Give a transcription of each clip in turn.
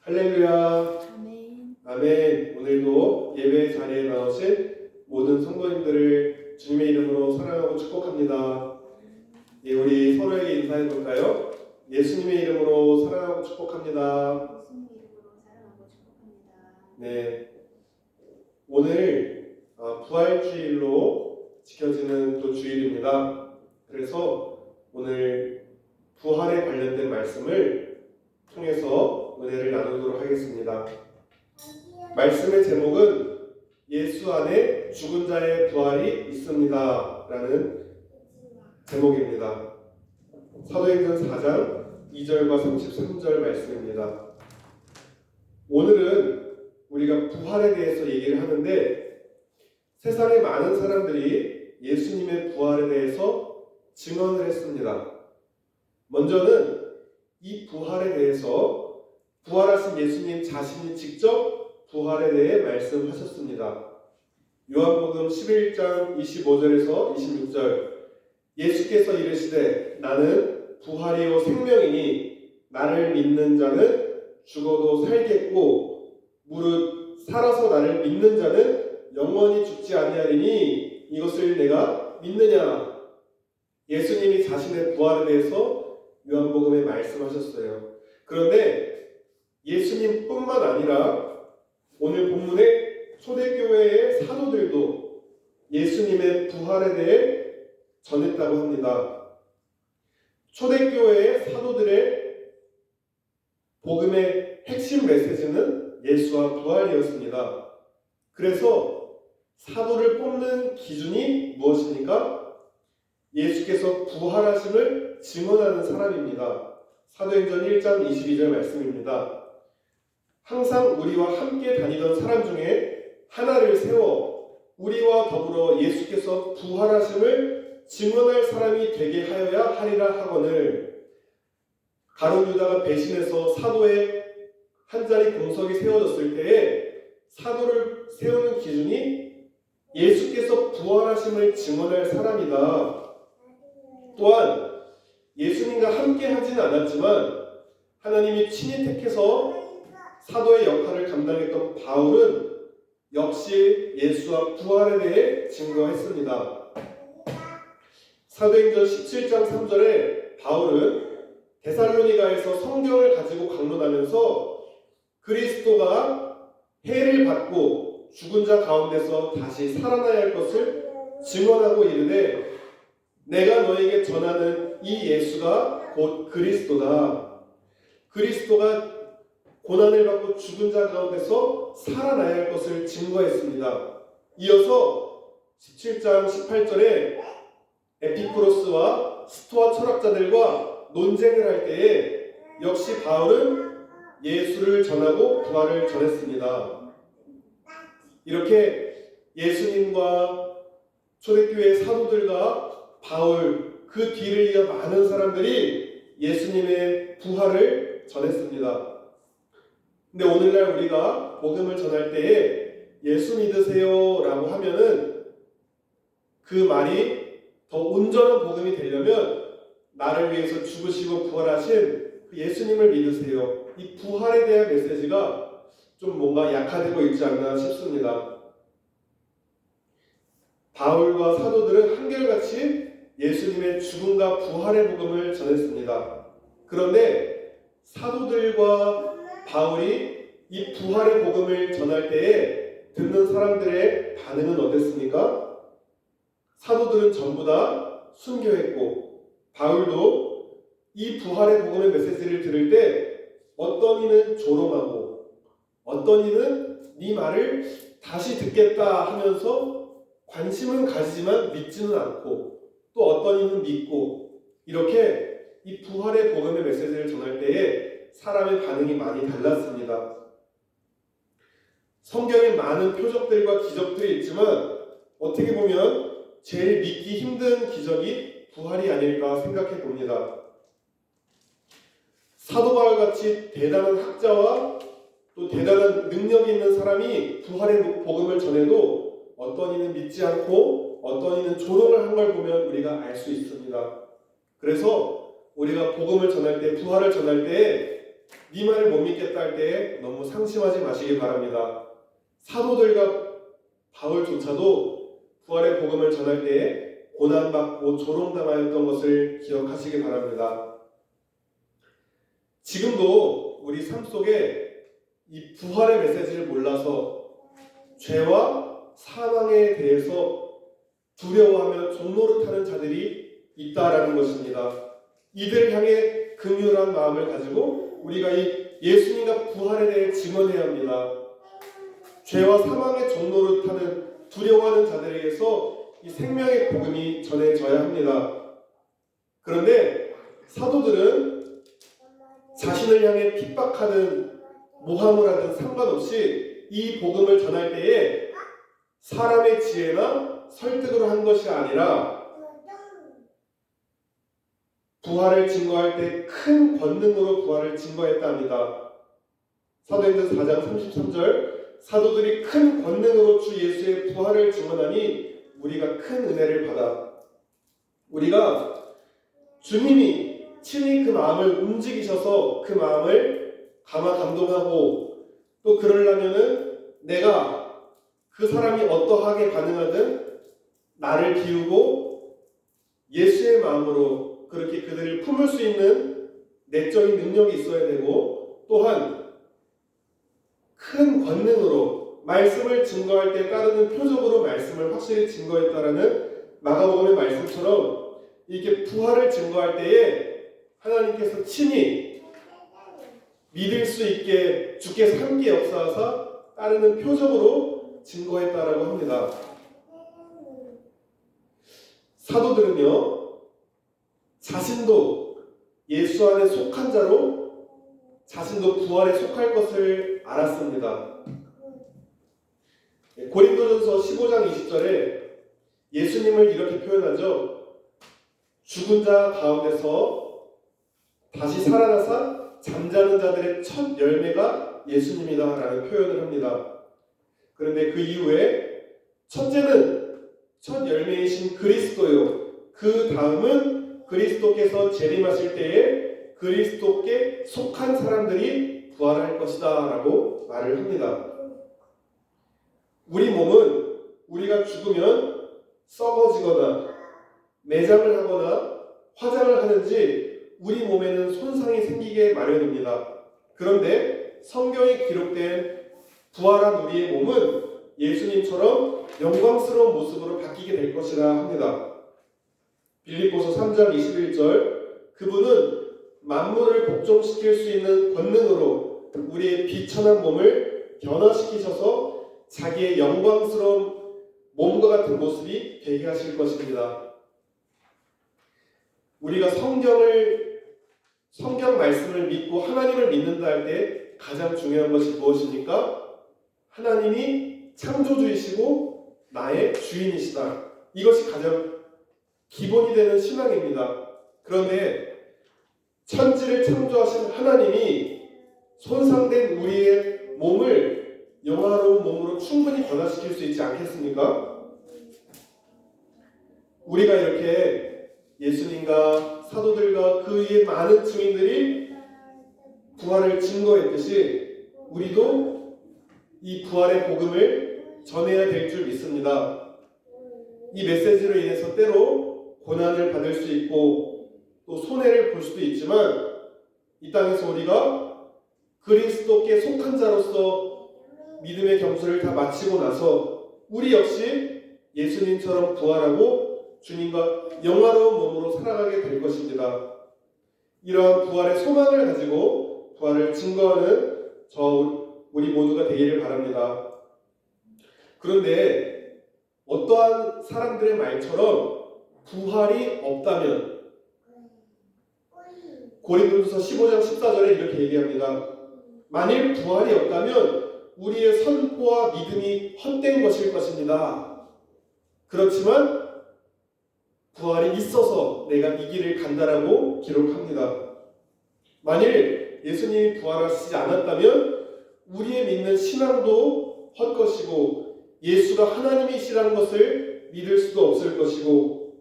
할렐루야. 아멘. 아멘. 오늘도 예배 자리에 나오신 모든 성도님들을 주님의 이름으로 사랑하고 축복합니다. 예, 우리 서로에게 인사해 볼까요? 예수님의 이름으로 사랑하고 축복합니다. 예수님 이름으로 사랑하고 축복합니다. 네, 오늘 부활주일로 지켜지는 또 주일입니다. 그래서 오늘 부활에 관련된 말씀을 통해서 은혜를 나누도록 하겠습니다. 말씀의 제목은 예수 안에 죽은 자의 부활이 있습니다 라는 제목입니다. 사도행전 4장 2절과 33절 말씀입니다. 오늘은 우리가 부활에 대해서 얘기를 하는데, 세상에 많은 사람들이 예수님의 부활에 대해서 증언을 했습니다. 먼저는 이 부활에 대해서 부활하신 예수님 자신이 직접 부활에 대해 말씀하셨습니다. 요한복음 11장 25절에서 26절, 예수께서 이르시되 나는 부활이요 생명이니 나를 믿는 자는 죽어도 살겠고 무릇 살아서 나를 믿는 자는 영원히 죽지 아니하리니 이것을 내가 믿느냐. 예수님이 자신의 부활에 대해서 요한복음에 말씀하셨어요. 그런데 예수님뿐만 아니라 오늘 본문의 초대교회의 사도들도 예수님의 부활에 대해 전했다고 합니다. 초대교회의 사도들의 복음의 핵심 메시지는 예수와 부활이었습니다. 그래서 사도를 뽑는 기준이 무엇입니까? 예수께서 부활하심을 증언하는 사람입니다. 사도행전 1장 22절 말씀입니다. 항상 우리와 함께 다니던 사람 중에 하나를 세워 우리와 더불어 예수께서 부활하심을 증언할 사람이 되게 하여야 하리라 하거늘, 가룟 유다가 배신해서 사도의 한 자리 공석이 세워졌을 때에 사도를 세우는 기준이 예수께서 부활하심을 증언할 사람이다. 또한 예수님과 함께 하지는 않았지만 하나님이 친히 택해서 사도의 역할을 감당했던 바울은 역시 예수와 부활에 대해 증거했습니다. 사도행전 17장 3절에 바울은 데살로니가에서 성경을 가지고 강론하면서 그리스도가 해를 받고 죽은 자 가운데서 다시 살아나야 할 것을 증언하고 이르되 내가 너에게 전하는 이 예수가 곧 그리스도다. 그리스도가 고난을 받고 죽은 자 가운데서 살아나야 할 것을 증거했습니다. 이어서 17장 18절에 에피쿠로스와 스토아 철학자들과 논쟁을 할 때에 역시 바울은 예수를 전하고 부활을 전했습니다. 이렇게 예수님과 초대교회 사도들과 바울, 그 뒤를 이어 많은 사람들이 예수님의 부활을 전했습니다. 근데 오늘날 우리가 복음을 전할 때에 예수 믿으세요 라고 하면은 그 말이 더 온전한 복음이 되려면 나를 위해서 죽으시고 부활하신 그 예수님을 믿으세요. 이 부활에 대한 메시지가 좀 뭔가 약화되고 있지 않나 싶습니다. 바울과 사도들은 한결같이 예수님의 죽음과 부활의 복음을 전했습니다. 그런데 사도들과 바울이 이 부활의 복음을 전할 때에 듣는 사람들의 반응은 어땠습니까? 사도들은 전부 다 순교했고, 바울도 이 부활의 복음의 메시지를 들을 때 어떤 이는 조롱하고 어떤 이는 네 말을 다시 듣겠다 하면서 관심은 가지지만 믿지는 않고, 또 어떤 이는 믿고, 이렇게 이 부활의 복음의 메시지를 전할 때에 사람의 반응이 많이 달랐습니다. 성경에 많은 표적들과 기적들이 있지만 어떻게 보면 제일 믿기 힘든 기적이 부활이 아닐까 생각해 봅니다. 사도 바울같이 대단한 학자와 또 대단한 능력이 있는 사람이 부활의 복음을 전해도 어떤 이는 믿지 않고 어떤 이는 조롱을 한 걸 보면 우리가 알 수 있습니다. 그래서 우리가 복음을 전할 때, 부활을 전할 때 네 말을 못 믿겠다 할 때 너무 상심하지 마시기 바랍니다. 사도들과 바울조차도 부활의 복음을 전할 때에 고난받고 조롱당하였던 것을 기억하시기 바랍니다. 지금도 우리 삶 속에 이 부활의 메시지를 몰라서 죄와 사망에 대해서 두려워하며 종노릇하는 자들이 있다라는 것입니다. 이들 향해 긍휼한 마음을 가지고 우리가 이 예수님과 부활에 대해 증언해야 합니다. 죄와 사망의 종노릇하는 두려워하는 자들에게서 이 생명의 복음이 전해져야 합니다. 그런데 사도들은 자신을 향해 핍박하든 모함을 하든 상관없이 이 복음을 전할 때에 사람의 지혜나 설득으로 한 것이 아니라 부활을 증거할 때 큰 권능으로 부활을 증거했답니다. 사도행전 4장 33절 사도들이 큰 권능으로 주 예수의 부활을 증언하니 우리가 큰 은혜를 받아. 우리가 주님이 친히 그 마음을 움직이셔서 그 마음을 감동하고 또 그러려면은 내가 그 사람이 어떠하게 반응하든 나를 비우고 예수의 마음으로 그렇게 그들을 품을 수 있는 내적인 능력이 있어야 되고 또한 큰 권능으로 말씀을 증거할 때 따르는 표적으로 말씀을 확실히 증거했다라는 마가복음의 말씀처럼 이렇게 부활을 증거할 때에 하나님께서 친히 믿을 수 있게 주께서 함께 역사하사 따르는 표적으로 증거했다라고 합니다. 사도들은요, 자신도 예수 안에 속한 자로 자신도 부활에 속할 것을 알았습니다. 고린도전서 15장 20절에 예수님을 이렇게 표현하죠. 죽은 자 가운데서 다시 살아나사 잠자는 자들의 첫 열매가 예수님이다 라는 표현을 합니다. 그런데 그 이후에 첫째는 첫 열매이신 그리스도요. 그 다음은 그리스도께서 재림하실 때에 그리스도께 속한 사람들이 부활할 것이다 라고 말을 합니다. 우리 몸은 우리가 죽으면 썩어지거나 매장을 하거나 화장을 하는지 우리 몸에는 손상이 생기게 마련입니다. 그런데 성경에 기록된 부활한 우리의 몸은 예수님처럼 영광스러운 모습으로 바뀌게 될 것이라 합니다. 빌립보서 3장 21절 그분은 만물을 복종시킬 수 있는 권능으로 우리의 비천한 몸을 변화시키셔서 자기의 영광스러운 몸과 같은 모습이 되게 하실 것입니다. 우리가 성경 말씀을 믿고 하나님을 믿는다 할 때 가장 중요한 것이 무엇입니까? 하나님이 창조주이시고 나의 주인이시다. 이것이 가장 기본이 되는 신앙입니다. 그런데 천지를 창조하신 하나님이 손상된 우리의 몸을 영화로운 몸으로 충분히 변화시킬 수 있지 않겠습니까? 우리가 이렇게 예수님과 사도들과 그 위에 많은 증인들이 부활을 증거했듯이 우리도 이 부활의 복음을 전해야 될 줄 믿습니다. 이 메시지로 인해서 때로 고난을 받을 수 있고 또 손해를 볼 수도 있지만 이 땅에서 우리가 그리스도께 속한 자로서 믿음의 경수를 다 마치고 나서 우리 역시 예수님처럼 부활하고 주님과 영화로운 몸으로 살아가게 될 것입니다. 이러한 부활의 소망을 가지고 부활을 증거하는 우리 모두가 되기를 바랍니다. 그런데 어떠한 사람들의 말처럼 부활이 없다면 고린도전서 15장 14절에 이렇게 얘기합니다. 만일 부활이 없다면 우리의 선포와 믿음이 헛된 것일 것입니다. 그렇지만 부활이 있어서 내가 이 길을 간다라고 기록합니다. 만일 예수님이 부활하시지 않았다면 우리의 믿는 신앙도 헛것이고 예수가 하나님이시라는 것을 믿을 수도 없을 것이고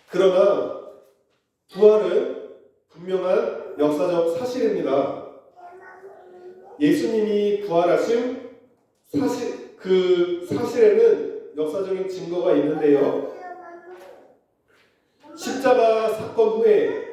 그러나 부활은 분명한 역사적 사실입니다. 예수님이 부활하신 그 사실에는 역사적인 증거가 있는데요. 십자가 사건 후에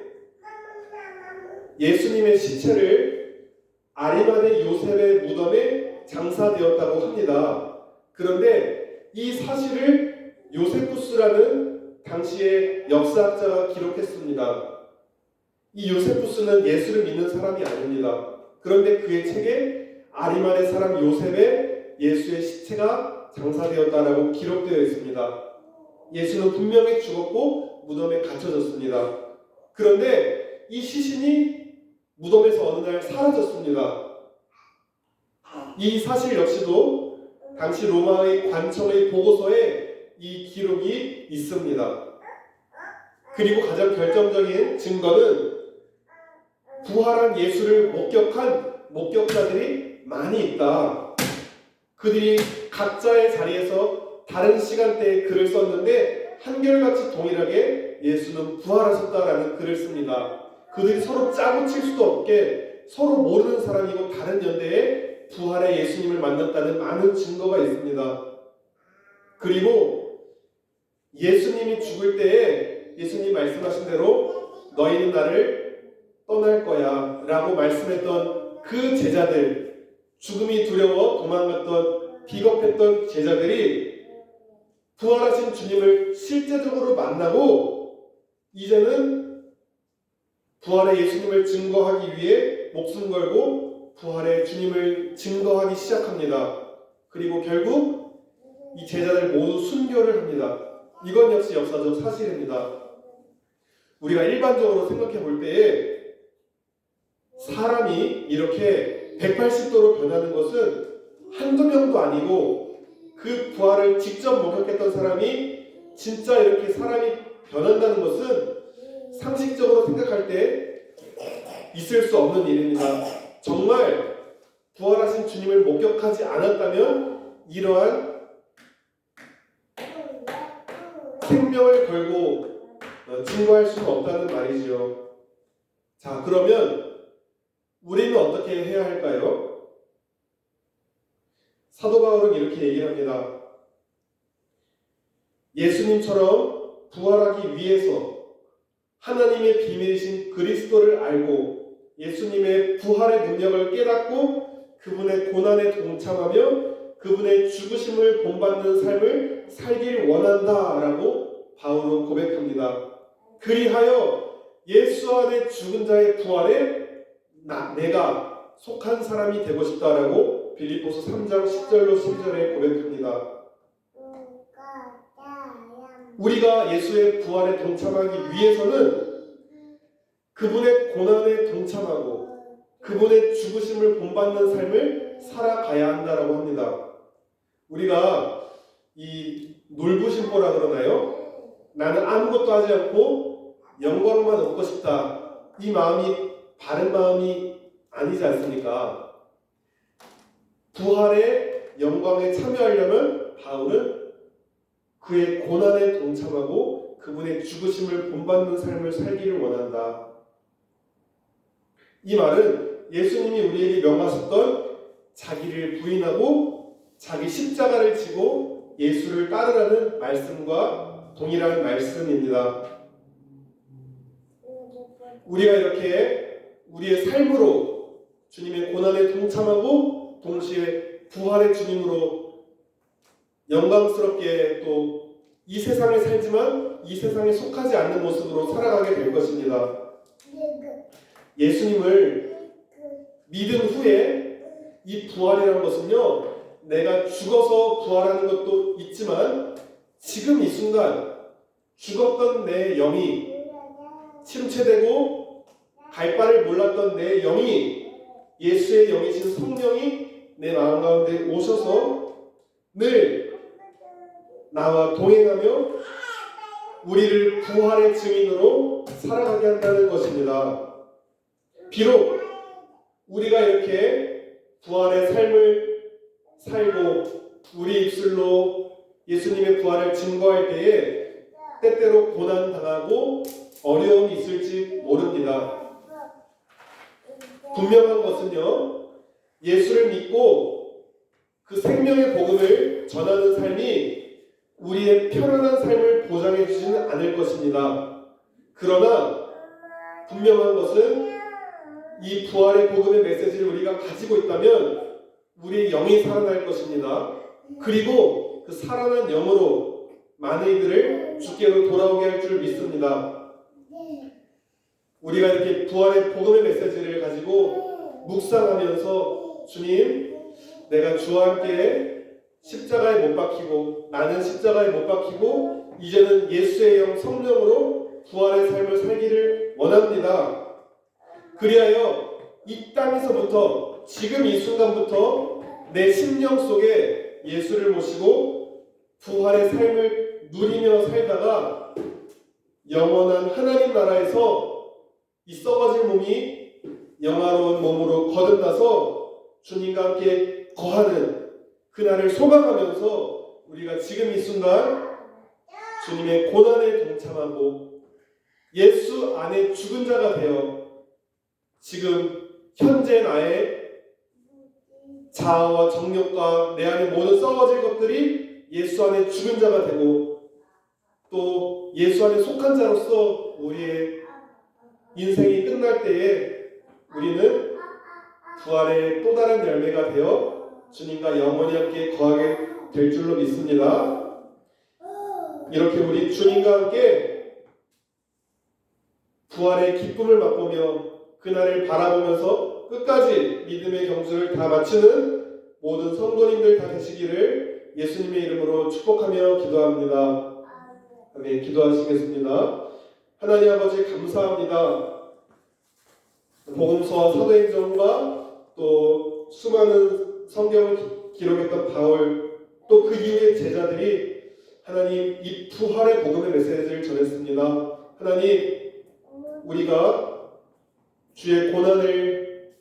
예수님의 시체를 아리마대 요셉의 무덤에 장사되었다고 합니다. 그런데 이 사실을 요세푸스라는 당시의 역사학자가 기록했습니다. 이 요세푸스는 예수를 믿는 사람이 아닙니다. 그런데 그의 책에 아리마대 사람 요셉의 예수의 시체가 장사되었다라고 기록되어 있습니다. 예수는 분명히 죽었고 무덤에 갇혀졌습니다. 그런데 이 시신이 무덤에서 어느 날 사라졌습니다. 이 사실 역시도 당시 로마의 관청의 보고서에 이 기록이 있습니다. 그리고 가장 결정적인 증거는 부활한 예수를 목격한 목격자들이 많이 있다. 그들이 각자의 자리에서 다른 시간대에 글을 썼는데 한결같이 동일하게 예수는 부활하셨다라는 글을 씁니다. 그들이 서로 짜고 칠 수도 없게 서로 모르는 사람이고 다른 연대에 부활의 예수님을 만났다는 많은 증거가 있습니다. 그리고 예수님이 죽을 때에 예수님이 말씀하신 대로 너희는 나를 떠날 거야 라고 말씀했던 그 제자들, 죽음이 두려워 도망갔던 비겁했던 제자들이 부활하신 주님을 실제적으로 만나고 이제는 부활의 예수님을 증거하기 위해 목숨 걸고 부활의 주님을 증거하기 시작합니다. 그리고 결국 이 제자들 모두 순교를 합니다. 이건 역시 역사적 사실입니다. 우리가 일반적으로 생각해 볼 때에 사람이 이렇게 180도로 변하는 것은 한두 명도 아니고 그 부활을 직접 목격했던 사람이 진짜 이렇게 사람이 변한다는 것은 상식적으로 생각할 때 있을 수 없는 일입니다. 정말 부활하신 주님을 목격하지 않았다면 이러한 생명을 걸고 증거할 수는 없다는 말이죠. 자, 그러면 우리는 어떻게 해야 할까요? 사도 바울은 이렇게 얘기를 합니다. 예수님처럼 부활하기 위해서 하나님의 비밀이신 그리스도를 알고 예수님의 부활의 능력을 깨닫고 그분의 고난에 동참하며 그분의 죽으심을 본받는 삶을 살길 원한다라고 바울은 고백합니다. 그리하여 예수 안에 죽은 자의 부활에 내가 속한 사람이 되고 싶다라고 빌립보서 3장 10절로 12절에 고백합니다. 우리가 예수의 부활에 동참하기 위해서는 그분의 고난에 동참하고 그분의 죽으심을 본받는 삶을 살아가야 한다라고 합니다. 우리가 이 놀부심보라 그러나요? 나는 아무것도 하지 않고 영광만 얻고 싶다. 이 마음이 바른 마음이 아니지 않습니까? 부활의 영광에 참여하려면 바울은 그의 고난에 동참하고 그분의 죽으심을 본받는 삶을 살기를 원한다. 이 말은 예수님이 우리에게 명하셨던 자기를 부인하고 자기 십자가를 지고 예수를 따르라는 말씀과 동일한 말씀입니다. 우리가 이렇게 우리의 삶으로 주님의 고난에 동참하고 동시에 부활의 주님으로 영광스럽게 또 이 세상에 살지만 이 세상에 속하지 않는 모습으로 살아가게 될 것입니다. 예수님을 믿은 후에 이 부활이라는 것은요, 내가 죽어서 부활하는 것도 있지만 지금 이 순간 죽었던 내 영이 침체되고 갈 바를 몰랐던 내 영이 예수의 영이신 성령이 내 마음 가운데 오셔서 늘 나와 동행하며 우리를 부활의 증인으로 살아가게 한다는 것입니다. 비록 우리가 이렇게 부활의 삶을 살고 우리 입술로 예수님의 부활을 증거할 때에 때때로 고난당하고 어려움이 있을지 모릅니다. 분명한 것은요, 예수를 믿고 그 생명의 복음을 전하는 삶이 우리의 편안한 삶을 보장해 주지는 않을 것입니다. 그러나 분명한 것은 이 부활의 복음의 메시지를 우리가 가지고 있다면 우리의 영이 살아날 것입니다. 그리고 그 살아난 영으로 많은 이들을 주께로 돌아오게 할 줄 믿습니다. 우리가 이렇게 부활의 복음의 메시지를 가지고 묵상하면서 주님, 내가 주와 함께 십자가에 못 박히고 나는 십자가에 못 박히고 이제는 예수의 영 성령으로 부활의 삶을 살기를 원합니다. 그리하여 이 땅에서부터 지금 이 순간부터 내 심령 속에 예수를 모시고 부활의 삶을 누리며 살다가 영원한 하나님 나라에서 이 썩어질 몸이 영화로운 몸으로 거듭나서 주님과 함께 거하는 그날을 소망하면서 우리가 지금 이 순간 주님의 고난에 동참하고 예수 안에 죽은 자가 되어 지금 현재 나의 자아와 정욕과 내 안에 모든 썩어질 것들이 예수 안에 죽은 자가 되고 또 예수 안에 속한 자로서 우리의 인생이 끝날 때에 우리는 부활의 또 다른 열매가 되어 주님과 영원히 함께 거하게 될 줄로 믿습니다. 이렇게 우리 주님과 함께 부활의 기쁨을 맛보며 그날을 바라보면서 끝까지 믿음의 경주를 다 마치는 모든 성도님들 다 되시기를 예수님의 이름으로 축복하며 기도합니다. 아멘. 기도하시겠습니다. 하나님 아버지 감사합니다. 복음서와 사도행전과 또 수많은 성경을 기록했던 바울 또 그 이후의 제자들이 하나님 이 부활의 복음의 메시지를 전했습니다. 하나님 우리가 주의 고난을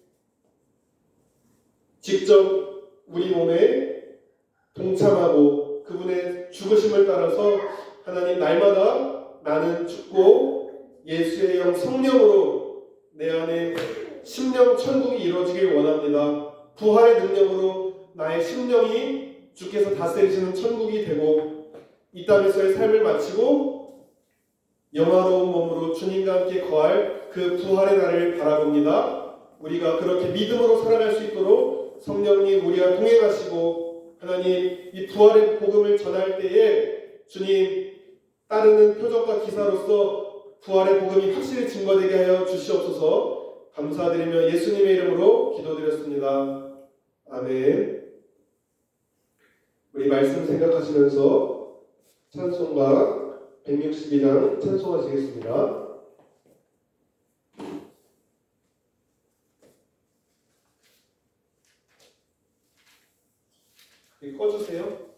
직접 우리 몸에 동참하고 그분의 죽으심을 따라서 하나님 날마다 나는 죽고 예수의 영 성령으로 내 안에 심령 천국이 이루어지길 원합니다. 부활의 능력으로 나의 심령이 주께서 다스리시는 천국이 되고 이 땅에서의 삶을 마치고 영화로운 몸으로 주님과 함께 거할 그 부활의 날을 바라봅니다. 우리가 그렇게 믿음으로 살아갈 수 있도록 성령님 우리와 동행하시고 하나님 이 부활의 복음을 전할 때에 주님 따르는 표적과 기사로서 부활의 복음이 확실히 증거되게 하여 주시옵소서. 감사드리며 예수님의 이름으로 기도드렸습니다. 아멘. 우리 말씀 생각하시면서 찬송가 162장 찬송하시겠습니다. 꺼주세요.